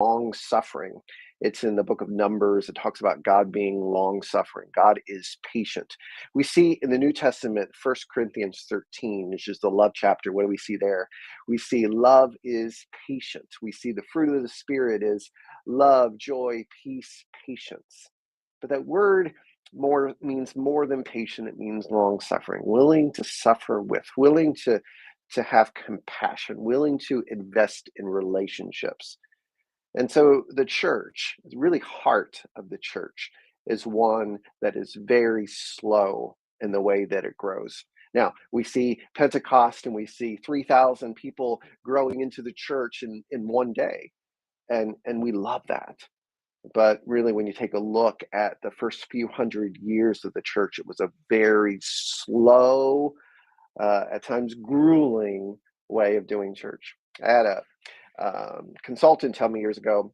long suffering. It's in the book of Numbers. It talks about God being long suffering. God is patient. We see in the New Testament, 1 Corinthians 13, which is the love chapter. What do we see there? We see love is patient. We see the fruit of the Spirit is love, joy, peace, patience. But that word more means more than patient. It means long suffering, willing to suffer with, willing to have compassion, willing to invest in relationships. And so the church, the really heart of the church, is one that is very slow in the way that it grows. Now, we see Pentecost and we see 3,000 people growing into the church in one day. And we love that. But really, when you take a look at the first few hundred years of the church, it was a very slow, at times grueling way of doing church. I had a consultant tell me years ago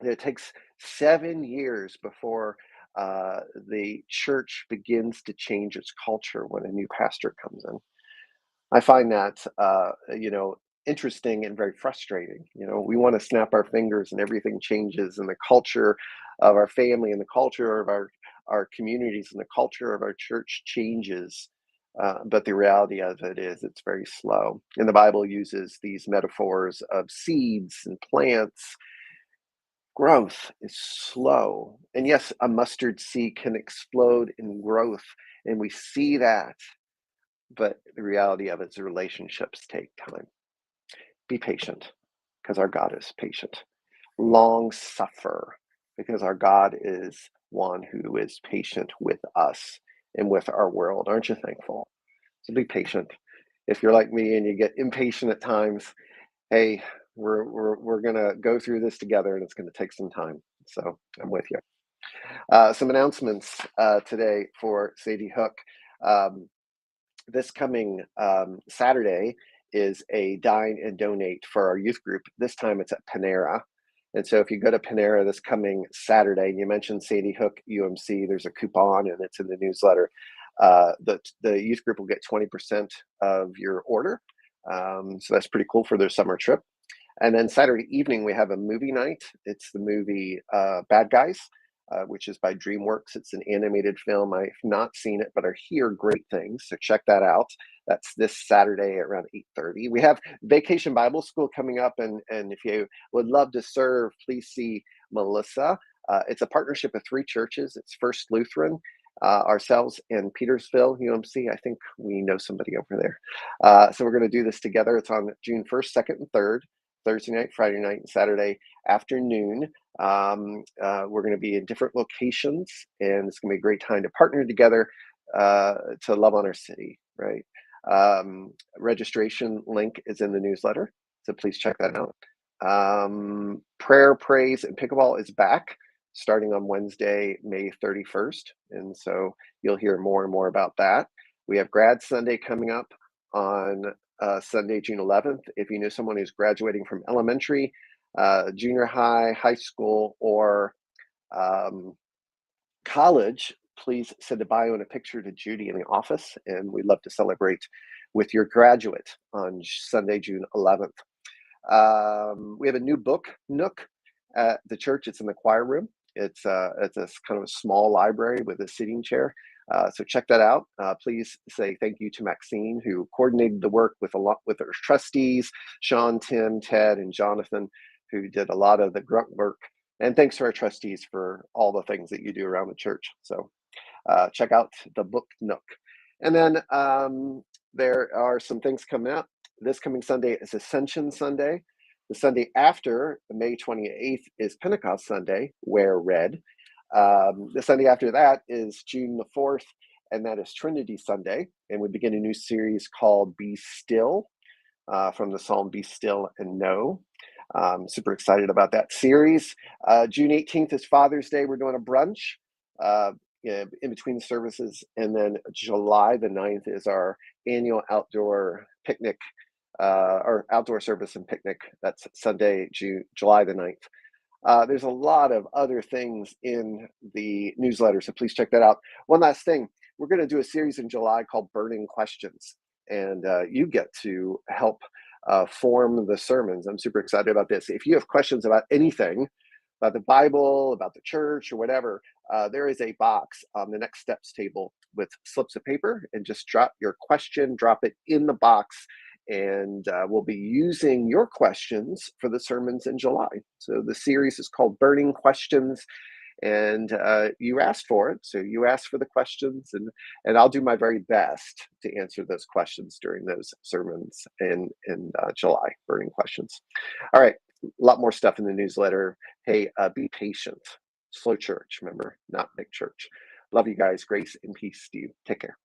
that it takes 7 years before the church begins to change its culture when a new pastor comes in. I find that, interesting and very frustrating. We want to snap our fingers and everything changes, and the culture of our family and the culture of our communities and the culture of our church changes. But the reality of it is it's very slow. And the Bible uses these metaphors of seeds and plants. Growth is slow. And yes, a mustard seed can explode in growth, and we see that. But the reality of it is relationships take time. Be patient, because our God is patient. Long suffer, because our God is one who is patient with us and with our world. Aren't you thankful? So be patient. If you're like me and you get impatient at times, hey, we're gonna go through this together, and it's gonna take some time. So I'm with you. Some announcements today for Sadie Hook. Um, this coming Saturday is a dine and donate for our youth group. This time it's at Panera. And so if you go to Panera this coming Saturday, and you mentioned Sadie Hook UMC, there's a coupon and it's in the newsletter. The youth group will get 20% of your order. So that's pretty cool for their summer trip. And then Saturday evening, we have a movie night. It's the movie Bad Guys, which is by DreamWorks. It's an animated film. I've not seen it, but I hear great things. So check that out. That's this Saturday at around 8:30. We have Vacation Bible School coming up. And if you would love to serve, please see Melissa. It's a partnership of 3 churches. It's First Lutheran, ourselves, and Petersville UMC. I think we know somebody over there. So we're going to do this together. It's on June 1st, 2nd, and 3rd. Thursday night, Friday night, and Saturday afternoon. We're going to be in different locations, and it's going to be a great time to partner together to love on our city, right? Registration link is in the newsletter, so please check that out. Prayer, Praise, and Pickleball is back starting on Wednesday, May 31st, and so you'll hear more and more about that. We have Grad Sunday coming up on Sunday, June 11th. If you know someone who's graduating from elementary, junior high, high school, or college, please send a bio and a picture to Judy in the office, and we'd love to celebrate with your graduate on Sunday, June 11th. We have a new book nook at the church. It's in the choir room. It's a kind of a small library with a seating chair. So check that out. Please say thank you to Maxine, who coordinated the work with our trustees, Sean, Tim, Ted, and Jonathan, who did a lot of the grunt work. And thanks to our trustees for all the things that you do around the church. So check out the book nook. And then there are some things coming up. This coming Sunday is Ascension Sunday. The Sunday after, May 28th, is Pentecost Sunday, wear red. The Sunday after that is June the 4th, and that is Trinity Sunday. And we begin a new series called Be Still, from the Psalm, Be Still and Know. Super excited about that series. June 18th is Father's Day. We're doing a brunch in between the services. And then July the 9th is our annual outdoor picnic, or outdoor service and picnic. That's Sunday, July the 9th. There's a lot of other things in the newsletter, so please check that out. One last thing, we're going to do a series in July called Burning Questions, and you get to help form the sermons. I'm super excited about this. If you have questions about anything, about the Bible, about the church, or whatever, there is a box on the next steps table with slips of paper, and just drop your question, drop it in the box, and we'll be using your questions for the sermons in July. So the series is called Burning Questions, and you asked for it, so you asked for the questions, and I'll do my very best to answer those questions during those sermons in July. Burning questions. All right, a lot more stuff in the newsletter. Hey, be patient. Slow church, remember, not big church. Love you guys. Grace and peace to you. Take care.